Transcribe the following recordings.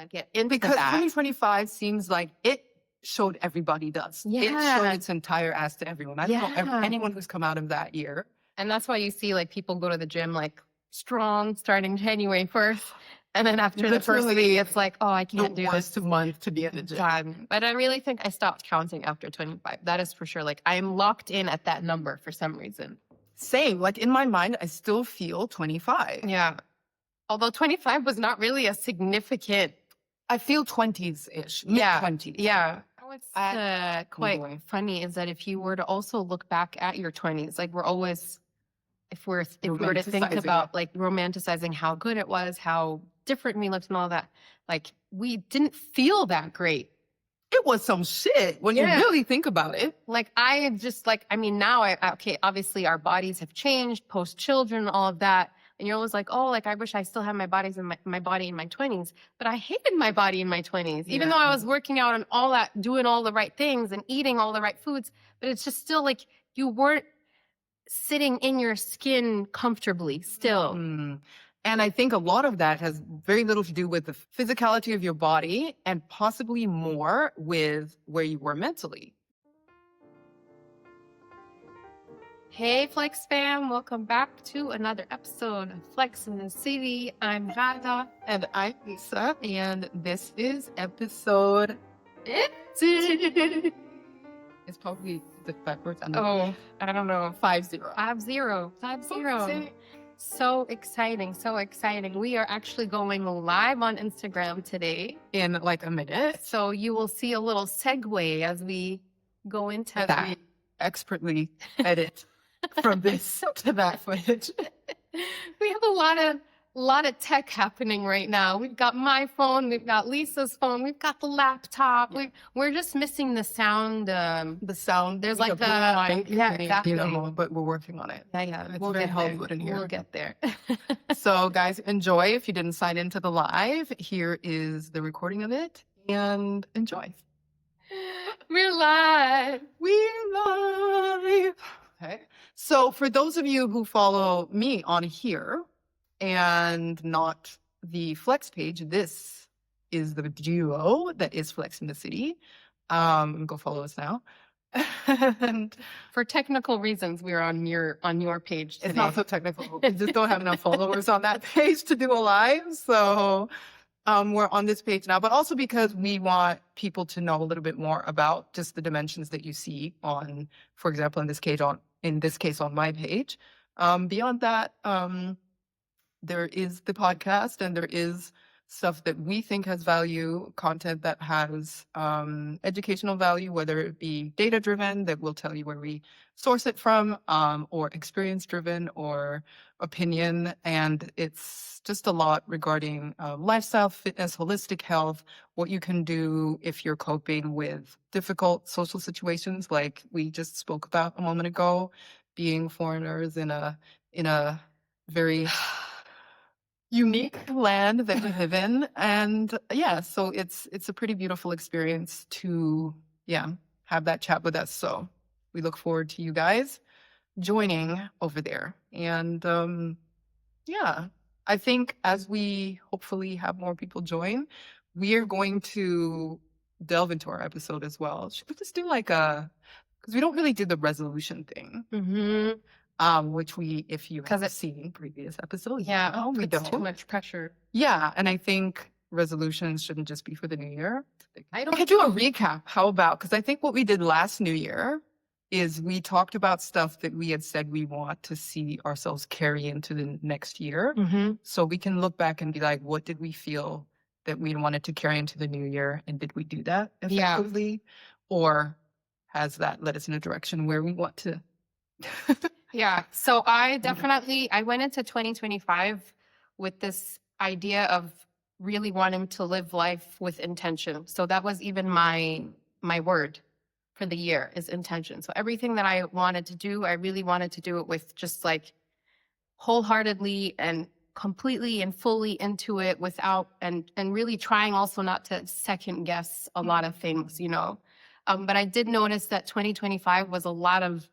to get into because that. 2025 seems like it showed everybody does. Yeah. It showed its entire ass to everyone. I don't know anyone who's come out of that year. And that's why you see like people go to the gym like strong starting January 1st. And then after the first week, it's like, oh, I can't do this. The worst month to be in the gym. But I really think I stopped counting after 25. That is for sure. Like I'm locked in at that number for some reason. Same. Like in my mind, I still feel 25. Yeah. Although 25 was not really a significant. I feel 20s-ish. Yeah. Mid-20s. Yeah. What's quite funny is that if you were to also look back at your 20s, like we're always, if we were to think about like romanticizing how good it was, how different we looked and all that, like we didn't feel that great. It was some shit when you really think about it. Like I just like, I mean, now obviously our bodies have changed post children, all of that. And you're always like, oh, like I wish I still had my body in my 20s, but I hated my body in my 20s, even though I was working out and all that, doing all the right things and eating all the right foods. But it's just still like you weren't sitting in your skin comfortably still. And I think a lot of that has very little to do with the physicality of your body and possibly more with where you were mentally. Hey, Flex Fam. Welcome back to another episode of Flex in the City. I'm Rada. And I'm Lisa. And this is episode... It's probably the backwards. Oh, I don't know. 50. 50. So exciting. So exciting. We are actually going live on Instagram today. In like a minute. So you will see a little segue as we go into that. We expertly edit from this to that footage. We have a lot of tech happening right now. We've got my phone, we've got Lisa's phone, we've got the laptop. We're just missing the sound. The sound. There's like exactly. But we're working on it. Yeah. It's very Hollywood in here. We'll get there. So guys, enjoy. If you didn't sign into the live, here is the recording of it, and enjoy. We're live. Okay. So for those of you who follow me on here and not the Flex page, this is the duo that is Flex in the City. Go follow us now. And for technical reasons, we're on your page today. It's not so technical. We just don't have enough followers on that page to do a live. So we're on this page now, but also because we want people to know a little bit more about just the dimensions that you see on, for example, in this case on my page. Beyond that, there is the podcast, and there is stuff that we think has value, content that has educational value, whether it be data-driven, that will tell you where we source it from, or experience-driven, or opinion. And it's just a lot regarding lifestyle, fitness, holistic health, what you can do if you're coping with difficult social situations like we just spoke about a moment ago, being foreigners in a very unique land that we live in. And so it's a pretty beautiful experience to have that chat with us. So we look forward to you guys joining over there. And I think as we hopefully have more people join, we are going to delve into our episode as well. Should we just do because we don't really do the resolution thing. Which if you have seen previous episodes, we don't. Too much pressure. Yeah, and I think resolutions shouldn't just be for the new year. I could do a recap. How about, because I think what we did last New Year is we talked about stuff that we had said we want to see ourselves carry into the next year. So we can look back and be like, what did we feel that we wanted to carry into the new year, and did we do that effectively, or has that led us in a direction where we want to? Yeah. So I went into 2025 with this idea of really wanting to live life with intention. So that was even my word for the year, is intention. So everything that I wanted to do, I really wanted to do it with just like wholeheartedly and completely and fully into it, without and really trying also not to second guess a lot of things, But I did notice that 2025 was a lot of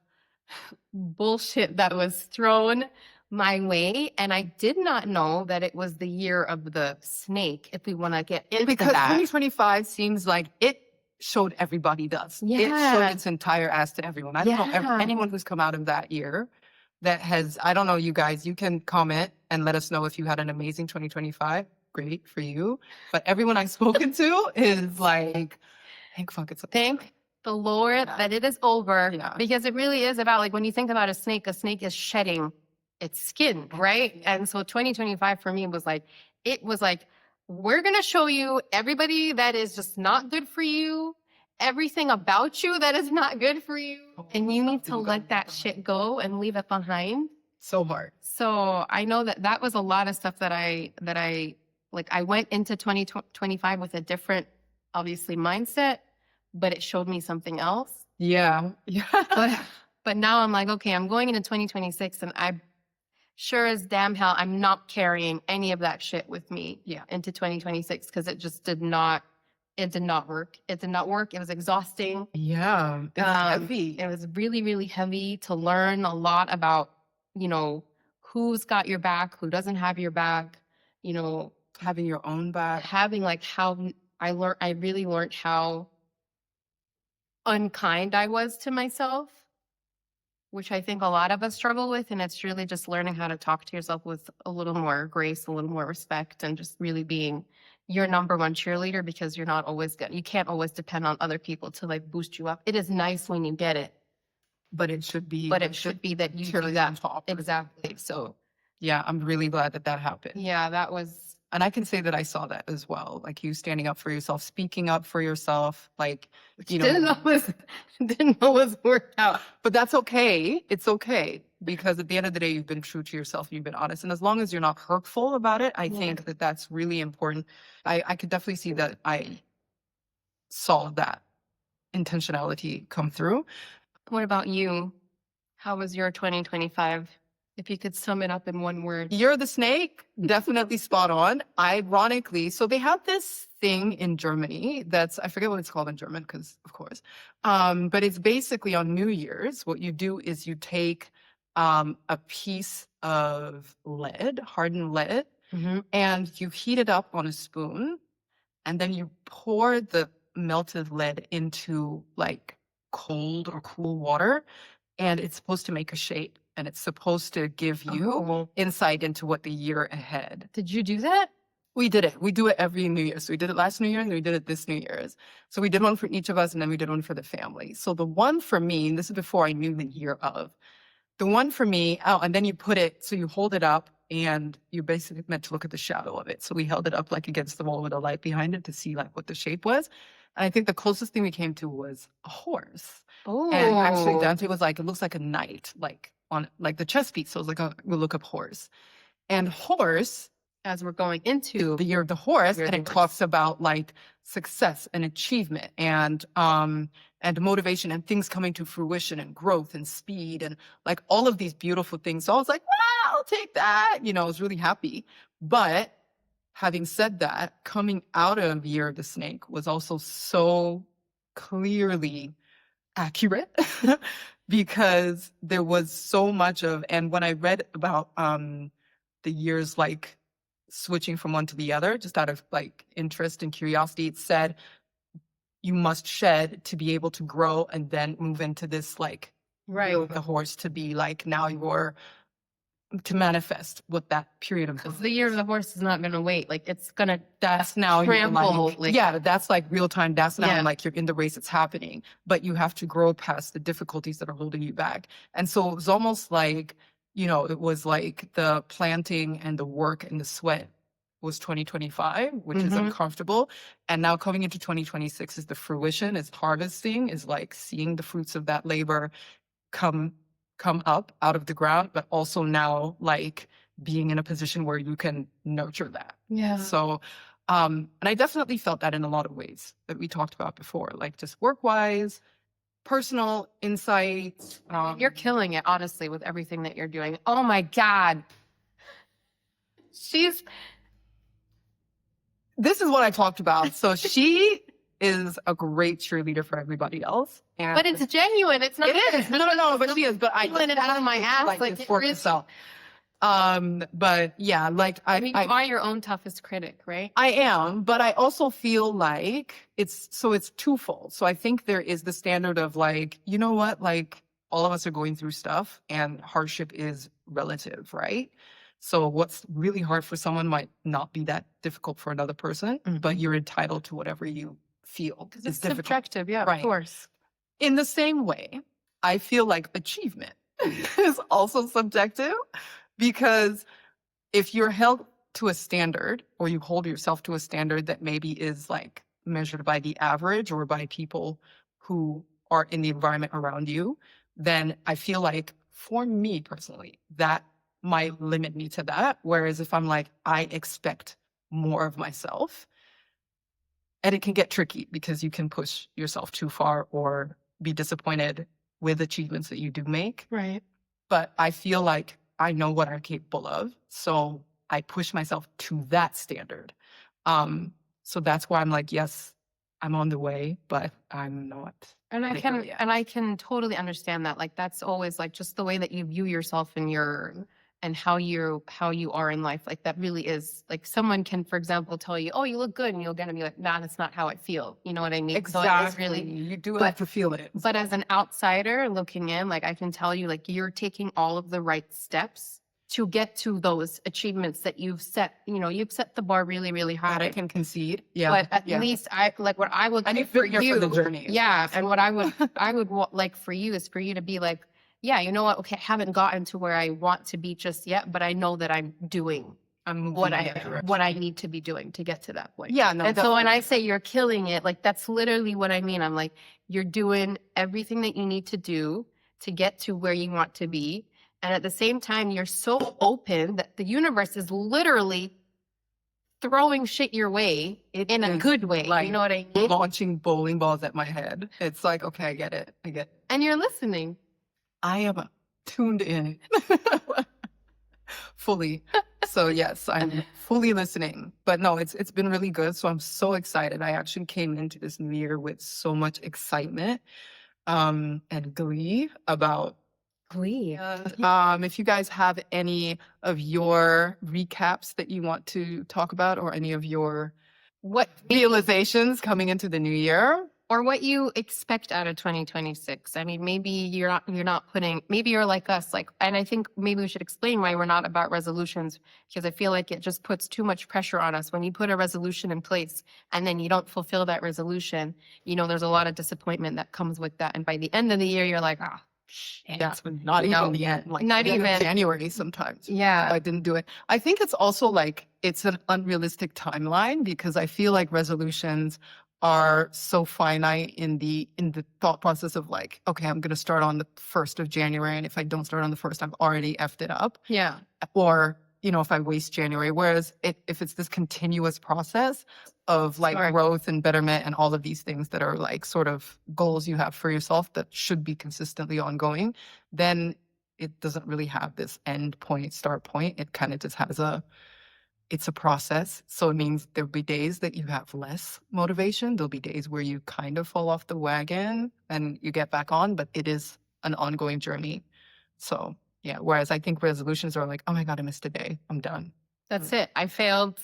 bullshit that was thrown my way. And I did not know that it was the year of the snake, if we want to get into Because that. 2025 seems like it showed everybody does. It Yeah. showed its entire ass to everyone. I don't know Yeah. anyone who's come out of that year that has, I don't know, you guys, you can comment and let us know if you had an amazing 2025. Great for you. But everyone I've spoken to is like, thank fuck it's Thank the Lord that it is over. Yeah. Because it really is about, like, when you think about a snake is shedding its skin, right? And so 2025 for me was like, it was like, we're going to show you everybody that is just not good for you, everything about you that is not good for you. And you need to let that shit go and leave it behind. so hard. So I know that that was a lot of stuff that I like, I went into 2025 with a different, obviously, mindset, but it showed me something else. Yeah. Yeah. But now I'm like, okay, I'm going into 2026 and I sure as damn hell, I'm not carrying any of that shit with me into 2026 because it just did not work. It did not work. It was exhausting. Yeah. It's heavy. It was really, really heavy to learn a lot about, you know, who's got your back, who doesn't have your back, you know, Having your own back. having like how I really learned how unkind I was to myself, which I think a lot of us struggle with. And it's really just learning how to talk to yourself with a little more grace, a little more respect, and just really being your number one cheerleader, because you're not always good. You can't always depend on other people to like boost you up. It is nice when you get it, But it should be. but it should be that you do that. Exactly. So yeah, I'm really glad that happened. yeah, that was. And I can say that I saw that as well. Like you standing up for yourself, speaking up for yourself, like, you know. Didn't always work out. But that's okay. It's okay. Because at the end of the day, you've been true to yourself. You've been honest. And as long as you're not hurtful about it, I think that that's really important. I could definitely see that I saw that intentionality come through. What about you? How was your 2025? If you could sum it up in one word. You're the snake. Definitely spot on. Ironically, so they have this thing in Germany that's, I forget what it's called in German because of course, but it's basically on New Year's. What you do is you take a piece of lead, hardened lead, and you heat it up on a spoon, and then you pour the melted lead into like cold or cool water, and it's supposed to make a shape. And it's supposed to give you insight into what the year ahead. Did you do that? We did it. We do it every New Year. So we did it last New Year and we did it this New Year's. So we did one for each of us and then we did one for the family. So the one for me, and this is before I knew the year of, the one for me, and then you put it, so you hold it up and you're basically meant to look at the shadow of it. So we held it up like against the wall with a light behind it to see like what the shape was. And I think the closest thing we came to was a horse. Oh. And actually Dante was like, it looks like a knight, like on like the chess piece. So I was like, we'll look up horse. And horse, as we're going into the year of the horse, and it talks about like success and achievement and motivation and things coming to fruition and growth and speed and like all of these beautiful things. So I was like, wow, I'll take that. You know, I was really happy. But having said that, coming out of Year of the Snake was also so clearly accurate because there was so much of, and when I read about the years like switching from one to the other, just out of like interest and curiosity, it said you must shed to be able to grow and then move into this like the horse to be like now you're to manifest what that period of the year of the horse is not going to wait. Like it's going to that's now trample. Like, yeah, that's like real time. That's now like you're in the race. It's happening, but you have to grow past the difficulties that are holding you back. And so it was almost like, you know, it was like the planting and the work and the sweat was 2025, which is uncomfortable. And now coming into 2026 is the fruition, is harvesting, is like seeing the fruits of that labor come up out of the ground, but also now like being in a position where you can nurture that. Yeah. So, and I definitely felt that in a lot of ways that we talked about before, like just work-wise, personal insights. You're killing it, honestly, with everything that you're doing. Oh my God. This is what I talked about. So she is a great cheerleader for everybody else. And but it's genuine. It's not. It is. No, but she is. But I pulling it out of my ass. like this for really... myself. But yeah, like I mean, you are your own toughest critic, right? I am, but I also feel like it's twofold. So I think there is the standard of like, you know what, like all of us are going through stuff and hardship is relative, right? So what's really hard for someone might not be that difficult for another person, but you're entitled to whatever you feel Because is it's difficult. subjective, yeah, Right. of course. In the same way, I feel like achievement is also subjective because if you're held to a standard or you hold yourself to a standard that maybe is like measured by the average or by people who are in the environment around you, then I feel like for me personally, that might limit me to that. Whereas if I'm like, I expect more of myself, and it can get tricky because you can push yourself too far or be disappointed with achievements that you do make. Right. But I feel like I know what I'm capable of. So I push myself to that standard. So that's why I'm like, yes, I'm on the way, but I'm not. And I there can yet. and I can totally understand that. Like that's always like just the way that you view yourself and how you are in life. Like that really is like someone can, for example, tell you, "Oh, you look good," and you're gonna be like, "Nah, that's not how I feel." You know what I mean? Exactly. So it is really, You do but- have to feel it. but as an outsider looking in, like I can tell you, like you're taking all of the right steps to get to those achievements that you've set. You know, you've set the bar really, really That I high. can concede. Yeah. But at yeah. least I like what I would And like you've for been here you. for the journey. Yeah, and what I would like for you is for you to be like, yeah, you know what? Okay, I haven't gotten to where I want to be just yet, but I know that I'm doing I'm moving what in that direction. I need to be doing to get to that point. Yeah, no, And so when definitely. I say you're killing it, like that's literally what I mean. I'm like, you're doing everything that you need to do to get to where you want to be. And at the same time, you're so open that the universe is literally throwing shit your way in a is good way. like You know what I mean? launching bowling balls at my head. It's like, okay, I get it. And you're listening. I am tuned in fully. So yes, I'm fully listening. But no, it's been really good. So I'm so excited. I actually came into this new year with so much excitement and glee about Glee. if you guys have any of your recaps that you want to talk about or any of your What realizations coming into the new year. or what you expect out of 2026. I mean, maybe you're not putting, maybe you're like us, like, and I think maybe we should explain why we're not about resolutions, because I feel like it just puts too much pressure on us. When you put a resolution in place and then you don't fulfill that resolution, you know, there's a lot of disappointment that comes with that. And by the end of the year, you're like, ah, shit. That's not even the end. Like Not the end of even. January sometimes. Yeah. I didn't do it. I think it's also like it's an unrealistic timeline because I feel like resolutions are so finite in the thought process of like, okay, I'm gonna start on the 1st of January, and if I don't start on the 1st, I've already effed it up. Yeah. Or, you know, if I waste January. Whereas if it's this continuous process of like Sure. growth and betterment and all of these things that are like sort of goals you have for yourself that should be consistently ongoing, then it doesn't really have this end point, start point. It kind of just has it's a process. So it means there'll be days that you have less motivation. There'll be days where you kind of fall off the wagon and you get back on, but it is an ongoing journey. So yeah, whereas I think resolutions are like, oh my God, I missed a day. I'm done. That's it. I failed.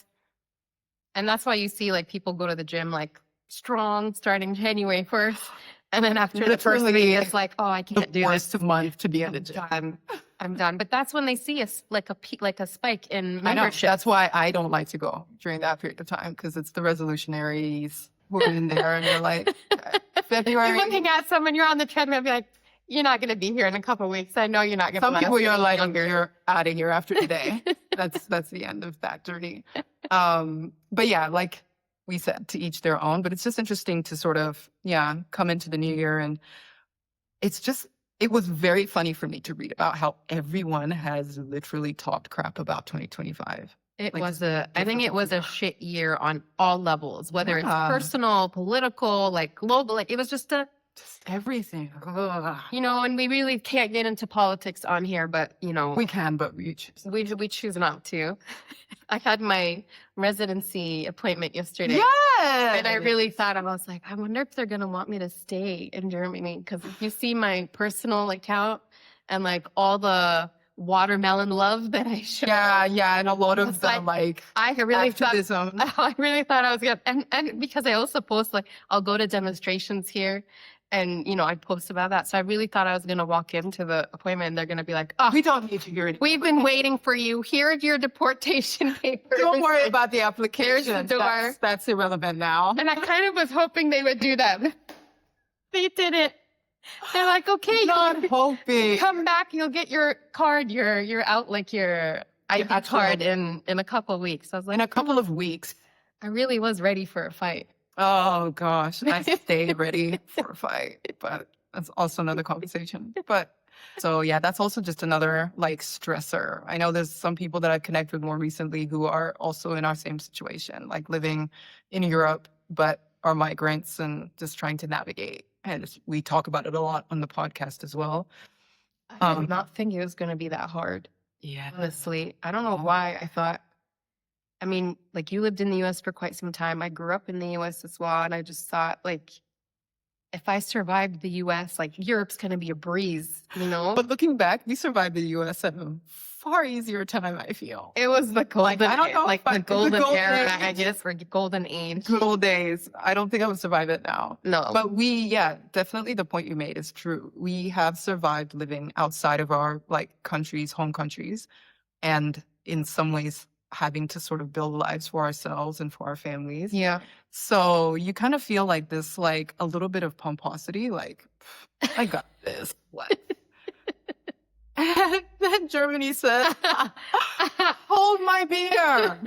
And that's why you see like people go to the gym like strong starting January 1st. And then after the first Literally week, it's like, oh, I The can't do this. worst month to be in the gym. I'm done. But that's when they see us like a spike in I know. membership. That's why I don't like to go during that period of time because it's the resolutionaries who are in there and you're like, February. You're looking at someone, you're on the treadmill, and be like, you're not going to be here in a couple of weeks. I know you're not going to. Some people you're like, you're out of here after today. That's the end of that journey. But yeah, like we said, to each their own. But it's just interesting to sort of, come into the new year. And it was very funny for me to read about how everyone has literally talked crap about 2025. It Like, was I think it was a shit year on all levels, whether it's Yeah. personal, political, like global. Like it was just Just everything. Ugh. you know, and we really can't get into politics on here, but you know, We can, but we choose. we choose not to. I had my residency appointment yesterday. Yeah. And I really thought, I was like, I wonder if they're going to want me to stay in Germany. Because if you see my personal account and like all the watermelon love that I showed. Yeah, and a lot of It's the like, I really thought activism. I really thought I was gonna, and because I also post like I'll go to demonstrations here, and I post about that. So I really thought I was gonna walk into the appointment and they're gonna be like, "Oh, We don't need to hear it. we've been waiting for you. Here are your deportation papers." Don't worry about the application. Here's the door. That's irrelevant now. And I kind of was hoping they would do that. They didn't. They're like, "Okay, Not hoping. come back. You'll get your card. Your out like your ID card in a couple of weeks." I was like, In a couple of weeks. I really was ready for a fight. Oh gosh, I stayed ready for a fight, but that's also another conversation. But so yeah, that's also just another like stressor. I know there's some people that I connect with more recently who are also in our same situation, like living in Europe, but are migrants and just trying to navigate. And we talk about it a lot on the podcast as well. I did not think it was going to be that hard. Yeah. Honestly, I don't know why I thought. I mean, like you lived in the U.S. for quite some time. I grew up in the U.S. as well, and I just thought, like, if I survived the U.S., like Europe's going to be a breeze, But looking back, we survived the US at a far easier time, I feel. It was the golden, I don't know, like but the the golden golden era, age. I guess, or golden age. Good old days. I don't think I would survive it now. No, But definitely the point you made is true. We have survived living outside of our home countries, and in some ways having to sort of build lives for ourselves and for our families. yeah. So you kind of feel like this, like a little bit of pomposity, like, I got this. What? And then Germany said, hold my beer.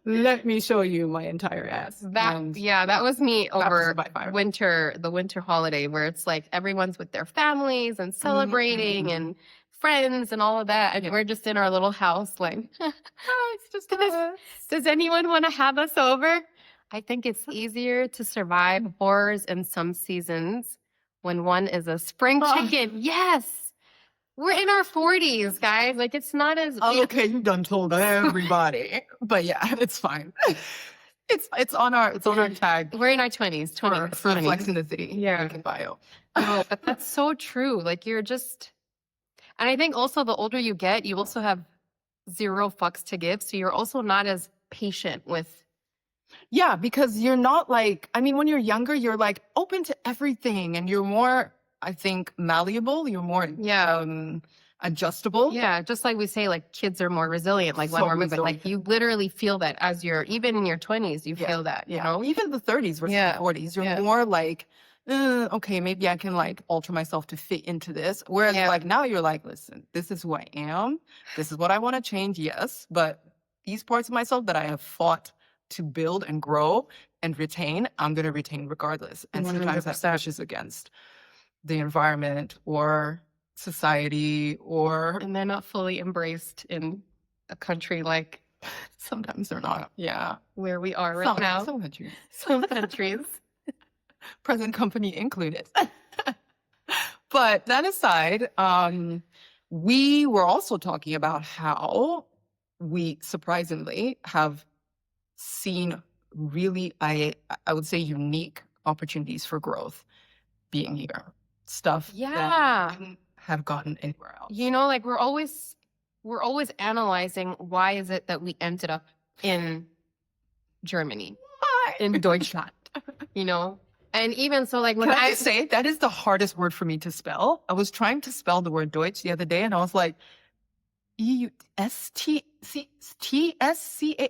Let me show you my entire ass. That was me that was over by far. the winter holiday where it's like everyone's with their families and celebrating and friends and all of that. And we're just in our little house like, It's just does anyone want to have us over? I think it's easier to survive horrors in some seasons when one is a spring chicken. Yes. We're in our 40s, guys. Like it's not as okay. You done told everybody, but yeah, it's fine. It's on our tag we're in our 20s, for the Flex in the City. Yeah. Link in bio. Oh, but that's so true. Like you're just, and I think also the older you get, you also have zero fucks to give. So you're also not as patient with. Yeah, because you're not like, I mean, when you're younger, you're like open to everything and you're more, I think, malleable. You're more adjustable. Yeah, just like we say, like kids are more resilient. Like when So we're moving, like resilient. you literally feel that as you're even in your 20s, you feel that. You know, even the 30s versus Yeah. the 40s, you're Yeah. more like, okay, maybe I can like alter myself to fit into this. Whereas Yeah. like now you're like, listen, this is who I am. This is what I want to change. Yes, but these parts of myself that I have fought to build and grow and retain, I'm going to retain regardless. And sometimes that 100%. pushes against the environment or society or and they're not fully embraced in a country like sometimes they're not. Yeah. where we are right now. Some countries. Some countries. Present company included. But that aside, we were also talking about how we surprisingly have seen really, I would say, unique opportunities for growth being here. Stuff Yeah. that wouldn't have gotten anywhere else. You know, like we're always analyzing why is it that we ended up in Germany, in Deutschland, you know? And even so, like when Can I just say, that is the hardest word for me to spell. I was trying to spell the word Deutsch the other day, and I was like, E-U-S-T-C-T-S-C-A.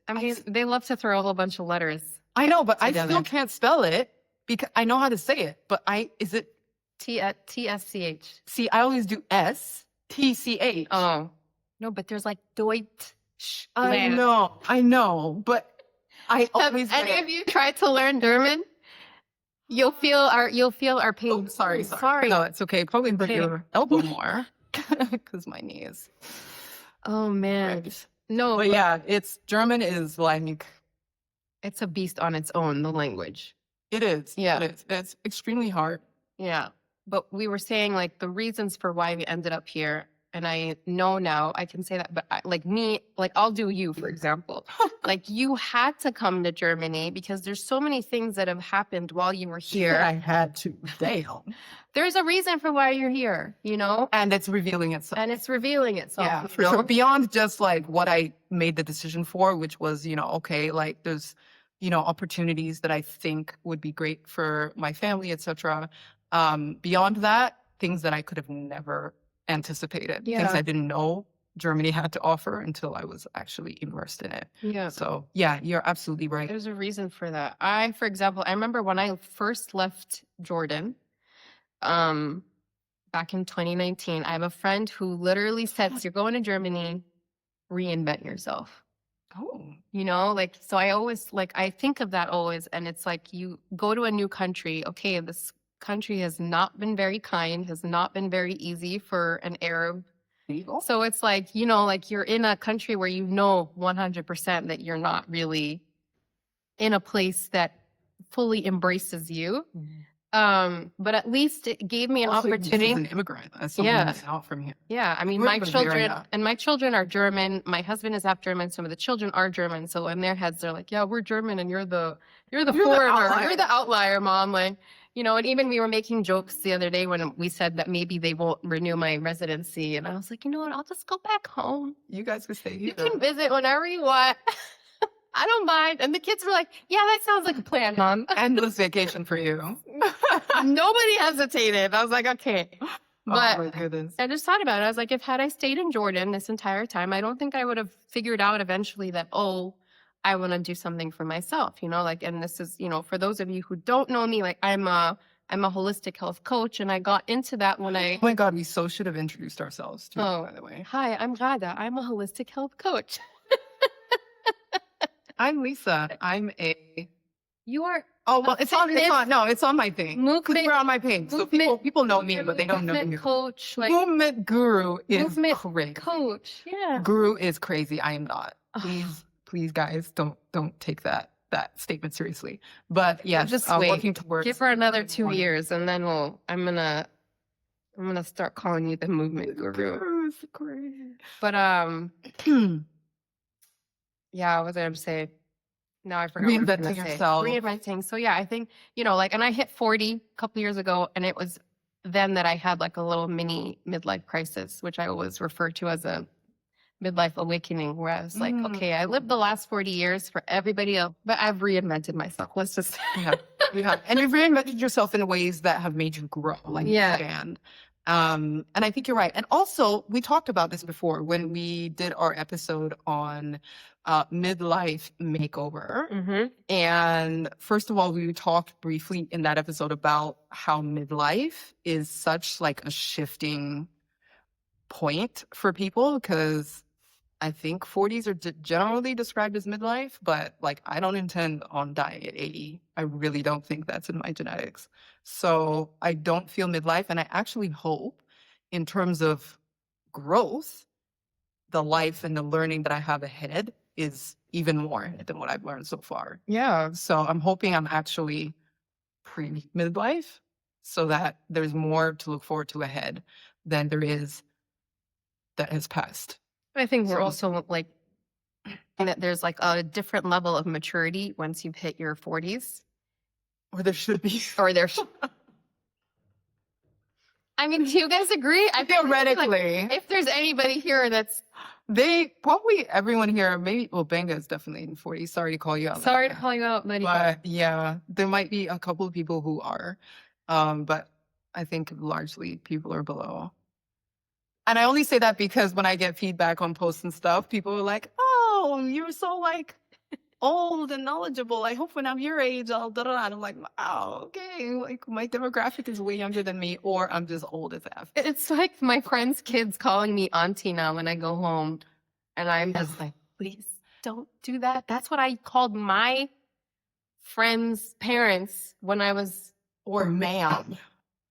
I mean, they love to throw a whole bunch of letters I know, but I together. still can't spell it because I know how to say it. But is it, T-S-C-H. see, I always do S-T-C-H. Oh. No, but there's like Deutsch. I know, but I Have always any of you tried to learn German? You'll feel our pain. Oh, sorry. No, it's okay. Probably bring your elbow more because my knee is. Oh man. Right. No, But yeah, German is like, it's a beast on its own, the language. it is. Yeah. It is. It's extremely hard. Yeah. But we were saying like the reasons for why we ended up here and I know now I can say that, but like me, like I'll do you, for example. Like you had to come to Germany because there's so many things that have happened while you were here. I had to. Damn. There's a reason for why you're here, you know? And it's revealing itself. And it's revealing itself. Yeah, for sure. Beyond just like what I made the decision for, which was, okay, like there's, opportunities that I think would be great for my family, etc. Beyond that, things that I could have never anticipated, things I didn't know Germany had to offer until I was actually immersed in it. Yeah. So yeah, you're absolutely right. There's a reason for that. For example, I remember when I first left Jordan, back in 2019, I have a friend who literally said, "You're going to Germany, reinvent yourself." Oh. So I always, I think of that always. And it's like, you go to a new country. Okay, this country has not been very kind, has not been very easy for an Arab. So it's like, you're in a country where 100% that you're not really in a place that fully embraces you. But at least it gave me an opportunity. As an immigrant, as someone that's out from here. Yeah, I mean, my children are German. My husband is half German. Some of the children are German. So in their heads, they're like, "Yeah, we're German, and you're the foreigner. You're the outlier, mom." And even we were making jokes the other day when we said that maybe they won't renew my residency, and I was like, you know what? I'll just go back home. You guys can stay here. You can visit whenever you want. I don't mind. And the kids were like, "Yeah, that sounds like a plan, Mom." Endless vacation for you. Nobody hesitated. I was like, okay. But my goodness. I just thought about it. I was like, had I stayed in Jordan this entire time, I don't think I would have figured out eventually that, I want to do something for myself, and this is, for those of you who don't know me, I'm a holistic health coach, and I got into that when Oh my God, we so should have introduced ourselves too, by the way. Hi, I'm Rada. I'm a holistic health coach. I'm Lisa. You are. Oh, well, it's on my thing. We're on my page. So people know me, but they don't know you. Coach. Movement guru is crazy. Coach. Yeah. Guru is crazy. I am not. Please, guys, don't take that statement seriously. But yes, just working towards. Give her another 2 years, and then I'm gonna start calling you the movement guru. But yeah, what was I going to say? Now I forgot. Reinventing yourself. Reinventing. So yeah, I think, and I hit 40 a couple years ago, and it was then that I had a little mini midlife crisis, which I always refer to as a midlife awakening, where I was like, okay, I lived the last 40 years for everybody else, but I've reinvented myself. Let's just. You have. And you've reinvented yourself in ways that have made you grow. And I think you're right. And also, we talked about this before when we did our episode on midlife makeover. Mm-hmm. And first of all, we talked briefly in that episode about how midlife is such a shifting point for people, because I think 40s are generally described as midlife, but I don't intend on dying at 80. I really don't think that's in my genetics. So I don't feel midlife. And I actually hope, in terms of growth, the life and the learning that I have ahead is even more than what I've learned so far. Yeah. So I'm hoping I'm actually pre-midlife, so that there's more to look forward to ahead than there is that has passed. I think we're also and that there's a different level of maturity once you've hit your 40s. Or there should be. Or there I mean, do you guys agree? Theoretically. If there's anybody here that's. Everyone here, maybe, Benga is definitely in 40s. Sorry to call you out. Sorry to call you out, buddy. But yeah, there might be a couple of people who are. But I think largely people are below. And I only say that because when I get feedback on posts and stuff, people are like, "Oh, you're so old and knowledgeable. I hope when I'm your age, I'll da da da." And I'm like, "Wow, okay. My demographic is way younger than me, or I'm just old as F." It's like my friends' kids calling me auntie now when I go home, and I'm just like, "Please don't do that." That's what I called my friends' parents when I was. Or ma'am.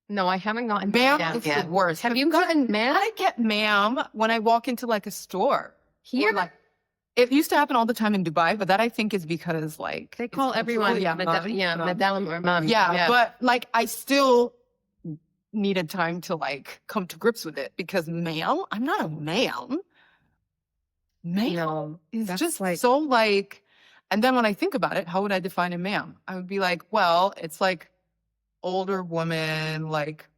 No, I haven't gotten ma'am. Is the worst. Have you gotten ma'am? I get ma'am when I walk into a store. Here? It used to happen all the time in Dubai, but that I think is because they call everyone madame or mom. Yeah, but I still needed time to like come to grips with it because ma'am, I'm not a ma'am. Ma'am No, is that's just like- so like, and then when I think about it, how would I define a ma'am? I would be like, well, it's like older woman, like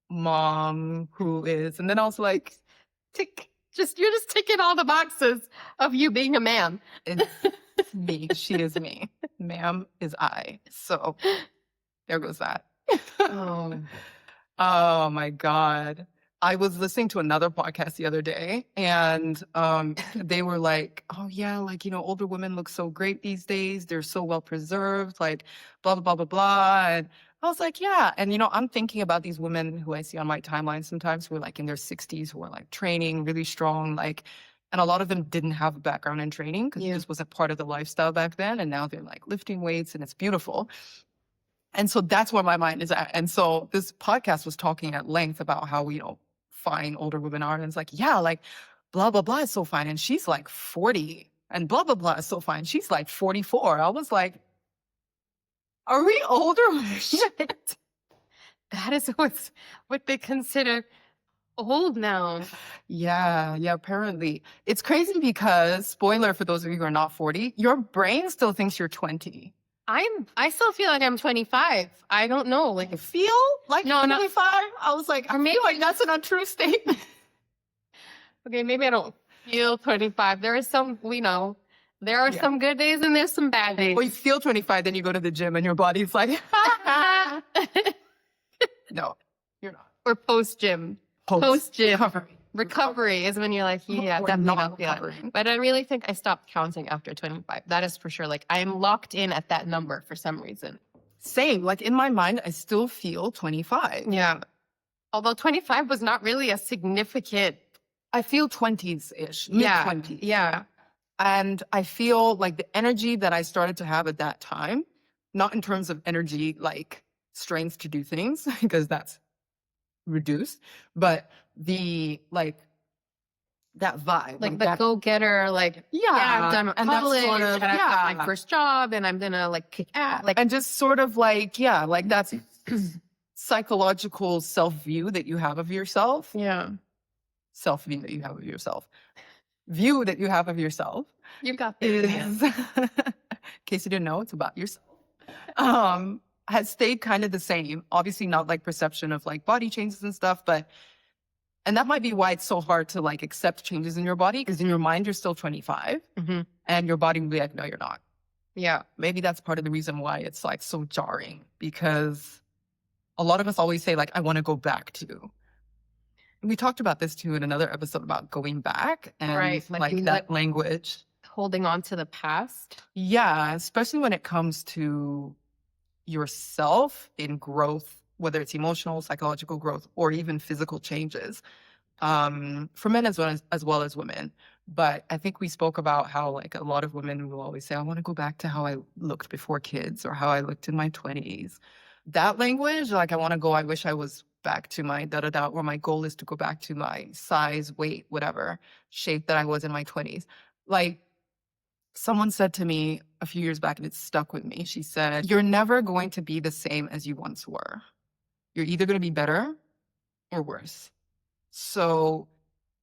mom who is, and then also like, you're just ticking all the boxes of you being a man. it's me. She is me. Ma'am is I. So there goes that. Oh, Oh my God. I was listening to another podcast the other day and they were like, oh yeah, like, you know, older women look so great these days. They're so well preserved, like blah, blah, blah, blah, blah. And I was like, yeah. And, you know, I'm thinking about these women who I see on my timeline sometimes who are like in their 60s, who are like training really strong, like, and a lot of them didn't have a background in training because it just wasn't part of the lifestyle back then. And now they're like lifting weights and it's beautiful. And so that's where my mind is at. And so this podcast was talking at length about how, you know, fine older women are. And it's like, yeah, like blah, blah, blah is so fine. And she's like 40 and blah, blah, blah is so fine. She's like 44. I was like, are we older? shit. That is what they consider old now. Yeah, apparently. It's crazy because, spoiler for those of you who are not 40, your brain still thinks you're 20. I still feel like I'm 25. I don't know. Like, Feel like No, you're no. 25? I was like, I feel like that's an untrue statement. okay, maybe I don't feel 25. There is some, we know, there are Yeah. some good days and there's some bad days. Or you feel 25, then you go to the gym and your body's like, no, you're not. or post gym. Post-gym. Recovery is when you're like, yeah, Or definitely not don't feel it. recovering. But I really think I stopped counting after 25. That is for sure. Like, I'm locked in at that number for some reason. Same. Like in my mind, I still feel 25. Yeah. Although 25 was not really a significant. I feel 20s-ish, Yeah. mid-20s. Yeah. And I feel like the energy that I started to have at that time, not in terms of energy, like strength to do things, because that's reduced, but the like that vibe. Like the that, go-getter, like, yeah. I'm done with And that's college, sort of, and I've got my yeah. first job, and I'm gonna like kick ass. Like, And just sort of like, yeah, like that's psychological self-view that you have of yourself. yeah, Self-view that you have of yourself. View that you have of yourself you got this. man. is, in case you didn't know, it's about yourself. Has stayed kind of the same. Obviously not like perception of like body changes and stuff, but, and that might be why it's so hard to like accept changes in your body because in your mind, you're still 25 Mhm. and your body will be like, no, you're not. Yeah. Maybe that's part of the reason why it's like so jarring because a lot of us always say like, I want to go back to. We talked about this too in another episode about going back and Right, like like you that let- language. Holding on to the past. Yeah, especially when it comes to yourself in growth, whether it's emotional, psychological growth, or even physical changes, for men as well as women. But I think we spoke about how like a lot of women will always say, I want to go back to how I looked before kids or how I looked in my 20s. That language, like I want to go, I wish I was back to my da-da-da, or my goal is to go back to my size, weight, whatever shape that I was in my 20s. Like, someone said to me a few years back, and it stuck with me. She said, you're never going to be the same as you once were. You're either going to be better or worse. So,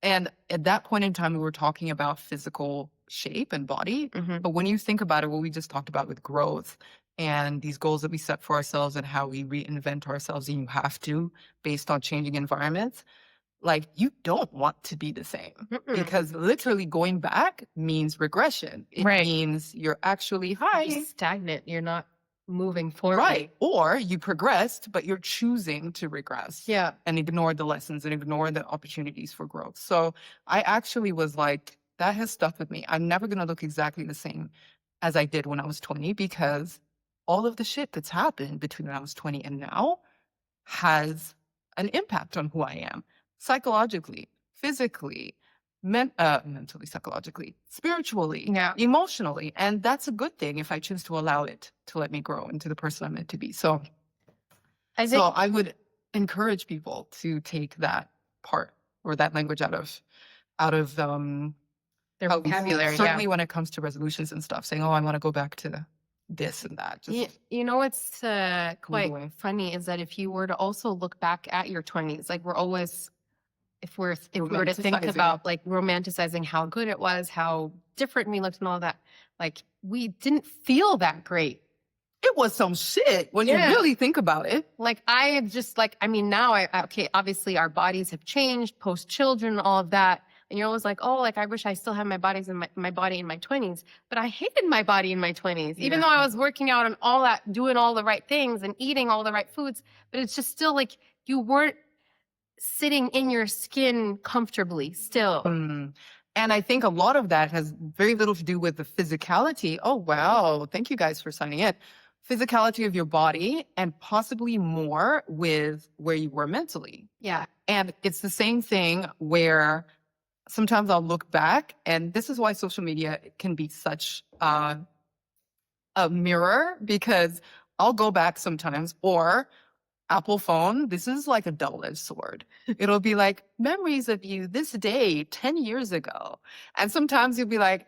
and at that point in time, we were talking about physical shape and body. Mhm. But when you think about it, what we just talked about with growth and these goals that we set for ourselves and how we reinvent ourselves, and you have to based on changing environments, like you don't want to be the same. Mm-mm. Because literally going back means regression. It Right. means you're actually You're high. stagnant. You're not moving forward. Right. Or you progressed, but you're choosing to regress Yeah. and ignore the lessons and ignore the opportunities for growth. So I actually was like, that has stuck with me. I'm never going to look exactly the same as I did when I was 20 because all of the shit that's happened between when I was 20 and now has an impact on who I am. Psychologically, physically, mentally, psychologically, spiritually, Yeah. emotionally. And that's a good thing if I choose to allow it to let me grow into the person I'm meant to be. So I would encourage people to take that part or that language out of their how we feel. vocabulary. Certainly Yeah. when it comes to resolutions and stuff, saying, oh, I want to go back to this and that. Just You know what's quite away. funny is that if you were to also look back at your 20s, like we're always, if we were to think Romanticizing. about like romanticizing how good it was, how different we looked and all that, like we didn't feel that great. It was some shit when you Yeah. really think about it. Like I just like, I mean, now okay, obviously our bodies have changed post children, all of that. And you're always like, oh, like I wish I still had my bodies in my body in my 20s. But I hated my body in my 20s, even though I was working out and all that, doing all the right things and eating all the right foods. But it's just still like you weren't sitting in your skin comfortably still. And I think a lot of that has very little to do with the physicality. Oh, wow. Thank you guys for signing in. Physicality of your body, and possibly more with where you were mentally. Yeah. And it's the same thing where sometimes I'll look back, and this is why social media can be such a mirror, because I'll go back sometimes, or Apple phone, this is like a double-edged sword. It'll be like memories of you this day 10 years ago. And sometimes you'll be like,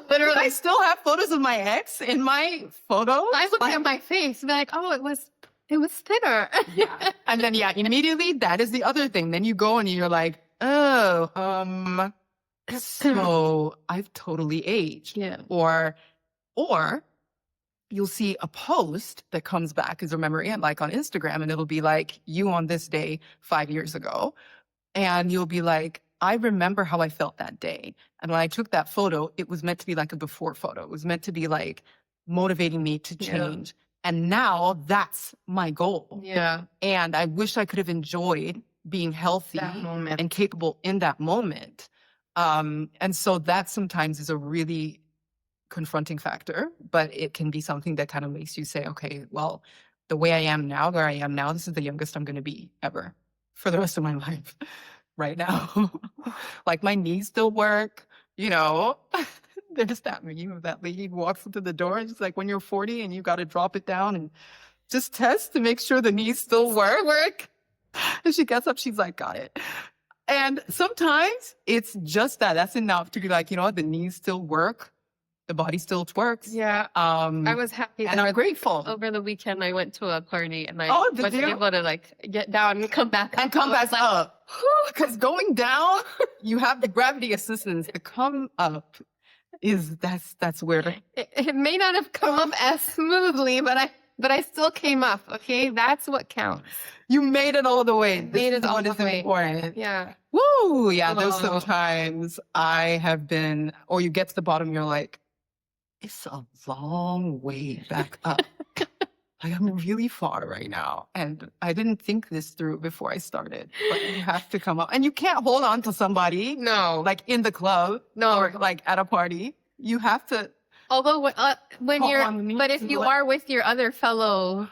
literally, I still have photos of my ex in my photos. I look at my face and be like, oh, it was thinner. Yeah. And then, immediately that is the other thing. Then you go and you're like, oh, so I've totally aged. Yeah. Or you'll see a post that comes back as a memory, and like on Instagram, and it'll be like you on this day 5 years ago. And you'll be like, I remember how I felt that day. And when I took that photo, it was meant to be like a before photo. It was meant to be like motivating me to change. Yeah. And now that's my goal. Yeah. And I wish I could have enjoyed being healthy and capable in that moment. And so that sometimes is a really confronting factor, but it can be something that kind of makes you say, okay, well, the way I am now, where I am now, this is the youngest I'm going to be ever for the rest of my life right now. Like my knees still work, There's that meme of that lady who walks into the door and she's like, when you're 40 and you got to drop it down and just test to make sure the knees still work. And she gets up, she's like, got it. And sometimes it's just that. That's enough to be like, you know what, the knees still work. The body still works. Yeah. I was happy. And I'm grateful. Over the weekend, I went to a party and I was you? able to like get down and come back up. And come back up. Because going down, you have the gravity assistance. To come up that's where it may not have come up as smoothly, but I still came up. Okay, that's what counts. You made it all the way. Made it all the way. Important. Yeah. Woo! Yeah. There's sometimes I have been, or you get to the bottom, you're like, it's a long way back up. Like I'm really far right now. And I didn't think this through before I started. But you have to come up. And you can't hold on to somebody. No. Like in the club. No. Or like at a party. You have to. Although but if you are with your other fellow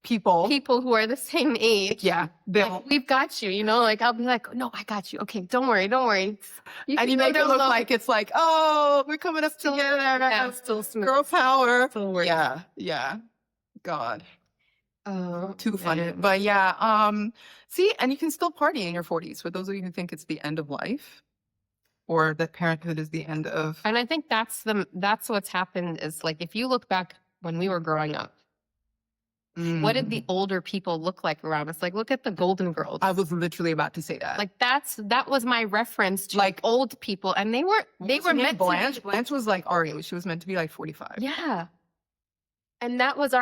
people who are the same age. Yeah. Like, we've got you, like I'll be like, no, I got you. Okay, don't worry. And you make it look like it's like, oh, we're coming up together. Yeah, still smooth. Girl power. Still works. Yeah. God. Oh, too funny. But yeah, see, and you can still party in your 40s. For those of you who think it's the end of life or that parenthood is the end of. And I think that's what's happened is like, if you look back when we were growing up, what did the older people look like around us? Like, look at the Golden Girls. I was literally about to say that. Like that was my reference to like old people, and they were meant Blanche. to be. Blanche was like our age. She was meant to be like 45. Yeah, and that was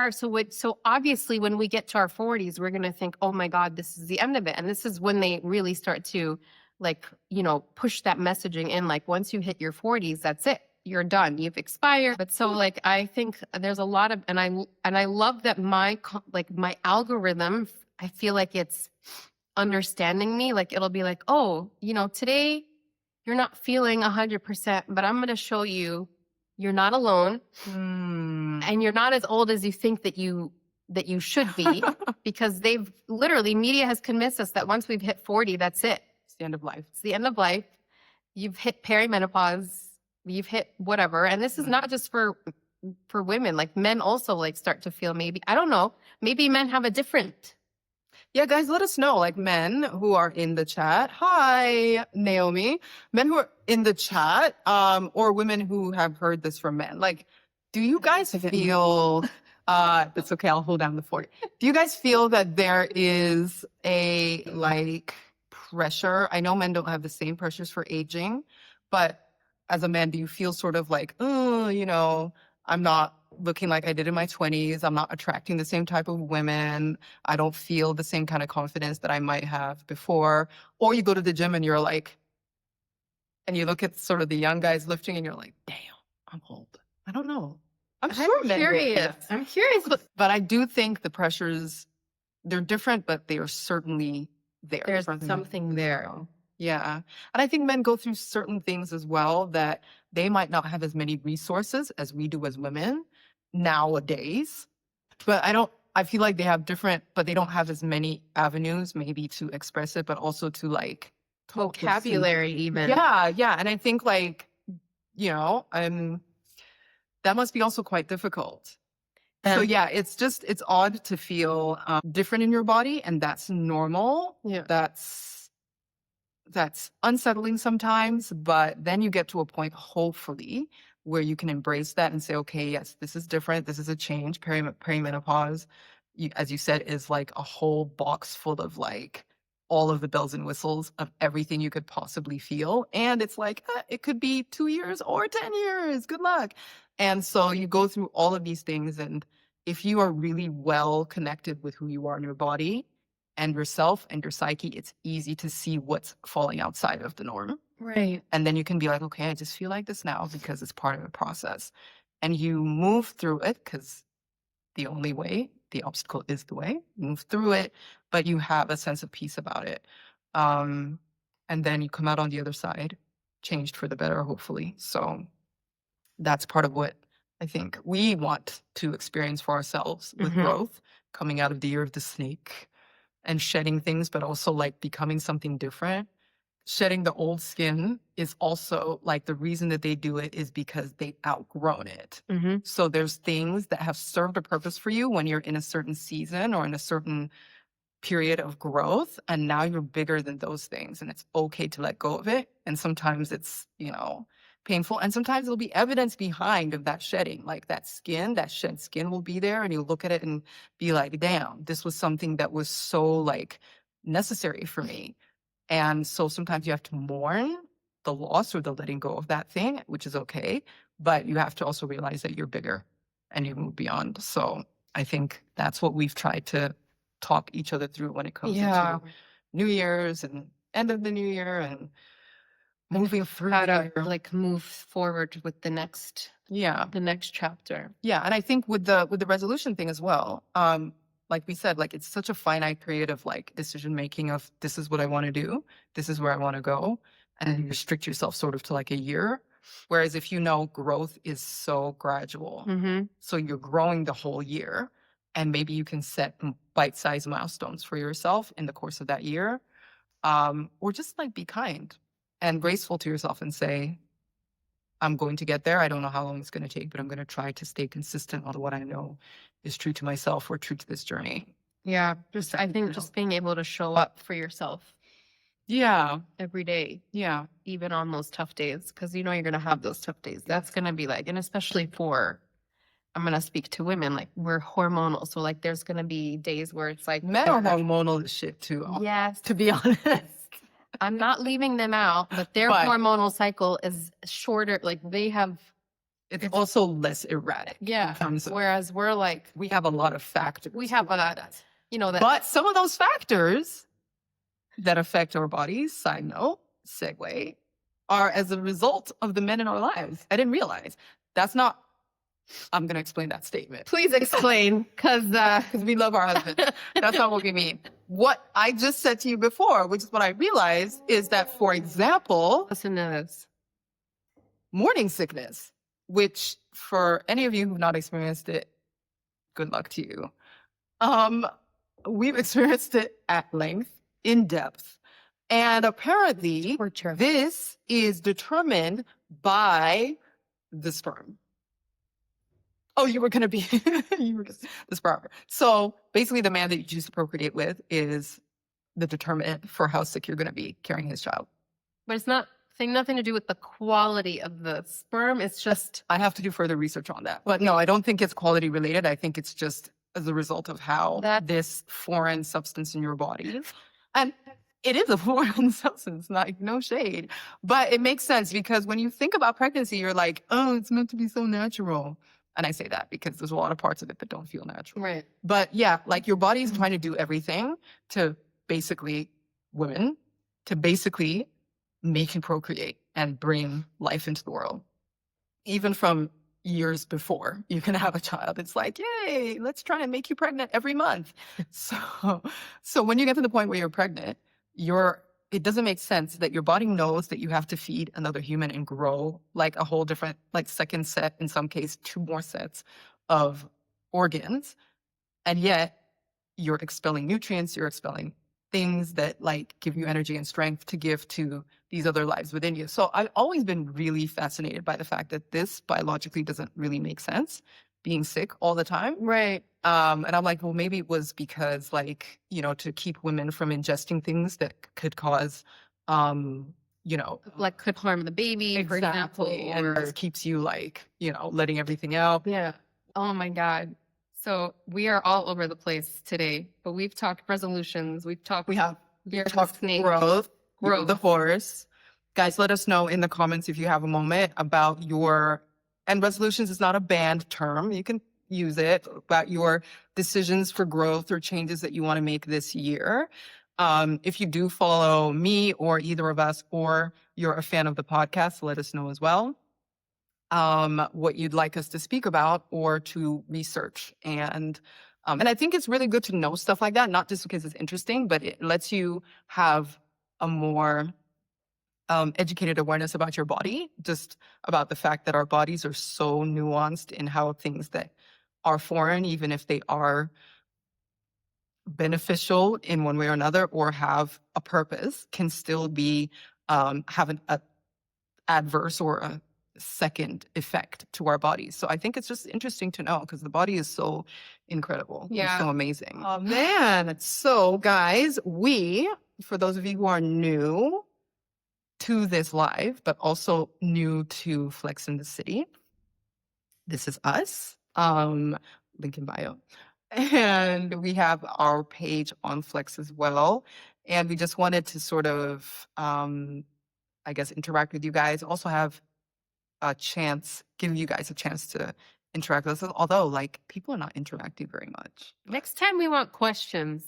so obviously when we get to our 40s, we're gonna think, oh my God, this is the end of it, and this is when they really start to like push that messaging in. Like once you hit your 40s, that's it. You're done. You've expired. But so like, I think there's a lot of, and I love that my algorithm, I feel like it's understanding me. Like it'll be like, oh, today you're not feeling 100%, but I'm going to show you you're not alone and you're not as old as you think that you should be because media has convinced us that once we've hit 40, that's it. It's the end of life. It's the end of life. You've hit perimenopause. You've hit whatever. And this is not just for women, like men also like start to feel maybe, I don't know, maybe men have a different. Yeah, guys, let us know. Like men who are in the chat. Hi, Naomi. Men who are in the chat, or women who have heard this from men. Like, Do you guys feel, that's okay, I'll hold down the fort. Do you guys feel that there is a like pressure? I know men don't have the same pressures for aging, but as a man, do you feel sort of like, oh, you know, I'm not looking like I did in my 20s. I'm not attracting the same type of women. I don't feel the same kind of confidence that I might have before. Or you go to the gym and you're like, and you look at sort of the young guys lifting and you're like, damn, I'm old. I don't know. I'm sure men do it. I'm curious. But I do think the pressures, they're different, but they are certainly there. There's for men. something there. Yeah. And I think men go through certain things as well that they might not have as many resources as we do as women nowadays. But I feel like they have different, but they don't have as many avenues maybe to express it, but also to like talk with Vocabulary even. Yeah, yeah. And I think like, you know, that must be also quite difficult. So yeah, it's odd to feel different in your body, and that's normal. Yeah. That's unsettling sometimes, but then you get to a point, hopefully, where you can embrace that and say, okay, yes, this is different. This is a change. Perimenopause, as you said, is like a whole box full of like all of the bells and whistles of everything you could possibly feel. And it's like, it could be 2 years or 10 years. Good luck. And so you go through all of these things. And if you are really well connected with who you are in your body and yourself and your psyche, it's easy to see what's falling outside of the norm. Right. And then you can be like, okay, I just feel like this now because it's part of the process. And you move through it because the only way, the obstacle is the way. Move through it, but you have a sense of peace about it. And then you come out on the other side, changed for the better, hopefully. So that's part of what I think we want to experience for ourselves with growth, coming out of the year of the snake and shedding things, but also like becoming something different. Shedding the old skin is also like the reason that they do it is because they've outgrown it. So there's things that have served a purpose for you when you're in a certain season or in a certain period of growth, and now you're bigger than those things, and it's okay to let go of it. And sometimes it's, you know, painful, and sometimes there'll be evidence behind of that shedding, like that skin, that shed skin will be there, and you look at it and be like, damn, this was something that was so like necessary for me. And so sometimes you have to mourn the loss or the letting go of that thing, which is okay. But you have to also realize that you're bigger and you move beyond. So I think that's what we've tried to talk each other through when it comes to New Year's and end of the new year and moving through How the to year. like move forward with the next chapter. Yeah. And I think with the resolution thing as well, like we said, like it's such a finite period of like decision making of this is what I want to do, this is where I want to go, and you restrict yourself sort of to like a year. Whereas if you know growth is so gradual, so you're growing the whole year, and maybe you can set bite-sized milestones for yourself in the course of that year, or just like be kind and graceful to yourself and say, I'm going to get there. I don't know how long it's going to take, but I'm going to try to stay consistent on what I know is true to myself or true to this journey. Yeah. I think just being able to show up for yourself. Yeah. Every day. Yeah. Even on those tough days. Because you know you're going to have those tough days. That's going to be like, and especially I'm going to speak to women, like we're hormonal. So like there's going to be days where it's like. Men are hormonal as shit too. Yes. To be honest. I'm not leaving them out, but their hormonal cycle is shorter. Like they have. It's also less erratic. Yeah. Whereas we're like. We have a lot of factors. We have a lot, you know. But some of those factors that affect our bodies, side note, segue, are as a result of the men in our lives. I didn't realize. That's not. I'm going to explain that statement. Please explain, because we love our husbands. That's not what we mean. What I just said to you before, which is what I realized, is that, for example, listen to this. Morning sickness, which for any of you who've not experienced it, good luck to you. We've experienced it at length, in depth. And apparently, this is determined by the sperm. Oh, you were going to be the sperm. So basically the man that you choose to procreate with is the determinant for how sick you're going to be carrying his child. But it's not saying nothing to do with the quality of the sperm. It's just I have to do further research on that. But no, I don't think it's quality related. I think it's just as a result of how this foreign substance in your body, and it is a foreign substance, like no shade, but it makes sense because when you think about pregnancy, you're like, oh, it's meant to be so natural. And I say that because there's a lot of parts of it that don't feel natural. right. But yeah, like your body is trying to do everything to basically make you procreate and bring life into the world. Even from years before you can have a child, it's like, yay, let's try and make you pregnant every month. So when you get to the point where you're pregnant, it doesn't make sense that your body knows that you have to feed another human and grow like a whole different, like second set, in some case, 2 more sets of organs. And yet you're expelling nutrients, you're expelling things that like give you energy and strength to give to these other lives within you. So I've always been really fascinated by the fact that this biologically doesn't really make sense, being sick all the time. Right. And I'm like, well, maybe it was because like, to keep women from ingesting things that could cause, Like could harm the baby, for example. And it keeps you like, letting everything out. Yeah. Oh my God. So we are all over the place today, but we've talked resolutions. We have Talked growth, the horse. Guys, let us know in the comments if you have a moment about and resolutions is not a banned term. You can use it about your decisions for growth or changes that you want to make this year. If you do follow me or either of us, or you're a fan of the podcast, let us know as well. What you'd like us to speak about or to research. And I think it's really good to know stuff like that, not just because it's interesting, but it lets you have a more educated awareness about your body, just about the fact that our bodies are so nuanced in how things that are foreign, even if they are beneficial in one way or another or have a purpose, can still be have an adverse or a second effect to our bodies. So I think it's just interesting to know because the body is so incredible. Yeah. So amazing. Oh man. So guys, for those of you who are new to this live, but also new to Flex in the City, this is us. Link in bio. And we have our page on Flex as well. And we just wanted to sort of, interact with you guys. Also have give you guys a chance to interact with us. Although, like, people are not interacting very much. Next time we want questions.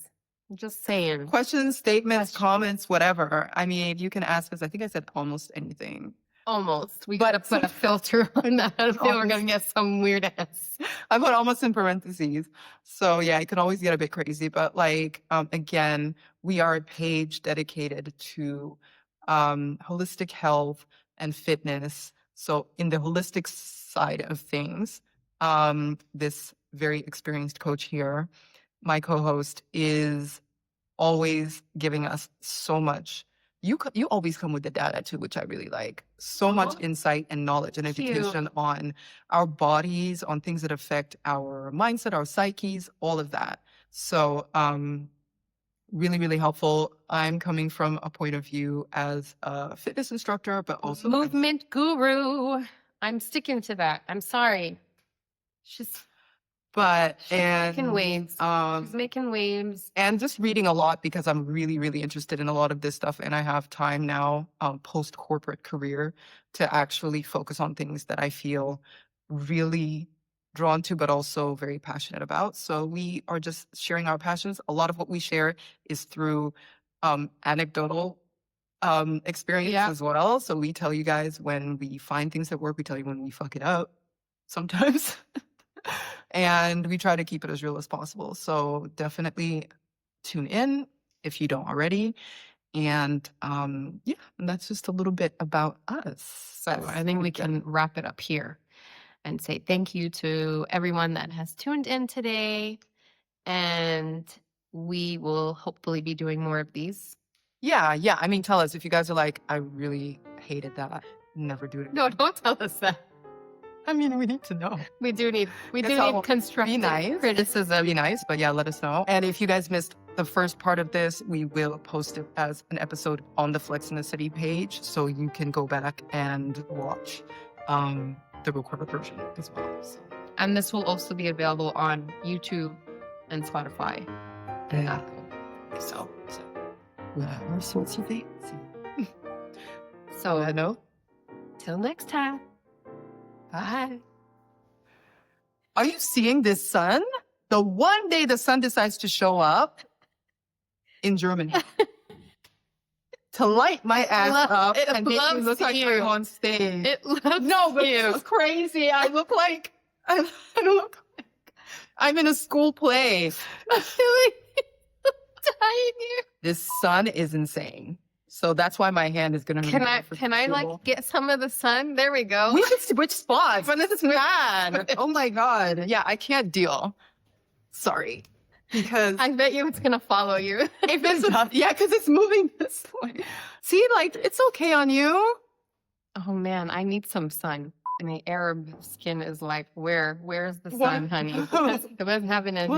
I'm just saying. Questions, statements, comments, whatever. I mean, you can ask us. I think I said almost anything. Almost. We got to put a filter on that. I feel we're going to get some weird ass. I put almost in parentheses. So yeah, it could always get a bit crazy. But like, again, we are a page dedicated to holistic health and fitness. So in the holistic side of things, this very experienced coach here, my co-host, is always giving us so much. You always come with the data too, which I really like. So much insight and knowledge and education on our bodies, on things that affect our mindset, our psyches, all of that. So really, really helpful. I'm coming from a point of view as a fitness instructor, but also movement guru. I'm sticking to that. I'm sorry. She's making waves. She's making waves. And just reading a lot because I'm really, really interested in a lot of this stuff. And I have time now, post-corporate career, to actually focus on things that I feel really drawn to, but also very passionate about. So we are just sharing our passions. A lot of what we share is through anecdotal experience as well. So we tell you guys when we find things that work. We tell you when we fuck it up sometimes. And we try to keep it as real as possible. So definitely tune in if you don't already. And and that's just a little bit about us. So I think we can wrap it up here and say thank you to everyone that has tuned in today. And we will hopefully be doing more of these. Yeah. I mean, tell us if you guys are like, I really hated that. Never do it again. No, don't tell us that. I mean, we need to know. We do need It's all- constructive nice. criticism. Be nice, but yeah, let us know. And if you guys missed the first part of this, we will post it as an episode on the Flex in the City page, so you can go back and watch the recorded version as well. So, And this will also be available on YouTube and Spotify and yeah. Apple. So whatever sorts of things. So No. till next time. Bye. Are you seeing this sun? The one day the sun decides to show up in Germany to light my ass up it and make me loves look like you. I'm on stage. It loves No, but you. it's crazy. I look like I look like I'm in a school play. This sun is insane. So that's why my hand is gonna. Can I like get some of the sun? There we go. We should switch spots. But this is bad. Oh my god. Yeah, I can't deal. Sorry. Because I bet you it's gonna follow you. if it's yeah, because it's moving this way. See, like it's okay on you. Oh man, I need some sun. And the Arab skin is like, where's the sun, honey? Because it wasn't happening.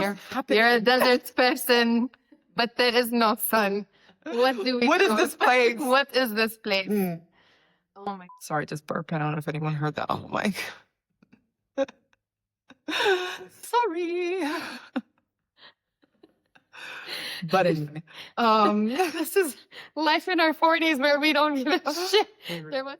You're a desert person, but there is no sun. What do we What is do? this place? What is this place? Mm. Oh my. Sorry, just burp. I don't know if anyone heard that. Oh my. Sorry. But anyway, This is life in our 40s where we don't give a shit. There was